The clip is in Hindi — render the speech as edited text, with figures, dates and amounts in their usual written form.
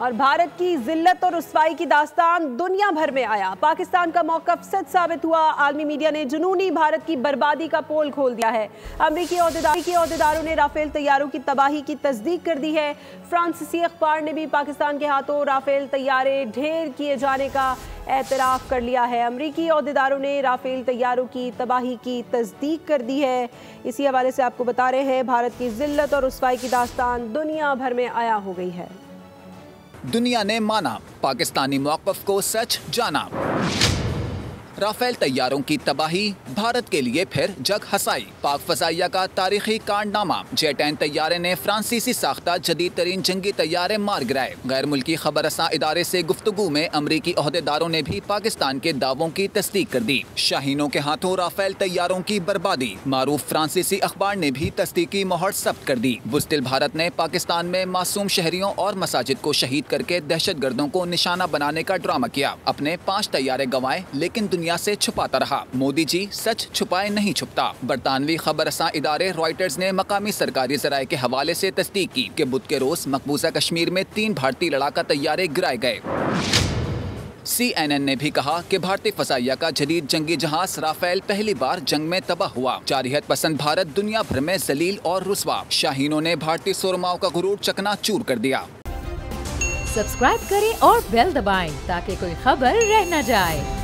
और भारत की जिल्लत और रुसवाई की दास्तान दुनिया भर में आया। पाकिस्तान का मौक़िफ़ सच साबित हुआ। आलमी मीडिया ने जुनूनी भारत की बर्बादी का पोल खोल दिया है। अमरीकी ओहदेदारों ने राफेल तैयारों की तबाही की तस्दीक कर दी है। फ्रांसीसी अखबार ने भी पाकिस्तान के हाथों राफेल तैयारे ढेर किए जाने का एतराफ़ कर लिया है। अमरीकी ओहदेदारों ने राफेल तैयारों की तबाही की तस्दीक कर दी है। इसी हवाले से आपको बता रहे हैं, भारत की जिल्लत और रुसवाई की दास्तान दुनिया भर में आया हो गई है। दुनिया ने माना, पाकिस्तानी मौक़िफ़ को सच जाना। राफेल तैयारों की तबाही भारत के लिए फिर जग हसाई। पाक फ़ज़ाइया का तारीखी कारनामा। जेट-10 तैयारे ने फ्रांसीसी साख्ता जदीद तरीन जंगी तैयारे मार गिराए। गैर मुल्की खबर रसां इदारे से गुफ्तगू में अमरीकी ओहदेदारों ने भी पाकिस्तान के दावों की तस्दीक कर दी। शाहीनों के हाथों राफेल तैयारों की बर्बादी। मारूफ फ्रांसीसी अखबार ने भी तस्दीकी मोहर सब्त कर दी। बुज़दिल भारत ने पाकिस्तान में मासूम शहरियों और मसाजिद को शहीद करके दहशत गर्दों को निशाना बनाने का ड्रामा किया। अपने 5 तैयारे गंवाए लेकिन दुनिया से छुपाता रहा। मोदी जी सच छुपाए नहीं छुपता। बरतानवी खबर रसां इदारे रॉयटर्स ने मकामी सरकारी ज़राए के हवाले से तस्दीक की कि बुध के रोज मकबूजा कश्मीर में 3 भारतीय लड़ाका तैयारे गिराए गए। CNN ने भी कहा कि भारतीय फ़ज़ाइया का जदीद जंगी जहाज राफेल पहली बार जंग में तबाह हुआ। जारियत पसंद भारत दुनिया भर में जलील और रुस्वा। शाहीनों ने भारतीय सुरमाओं का गुरूर चकनाचूर कर दिया। सब्सक्राइब करें और बेल दबाएं ताकि कोई खबर रह न जाए।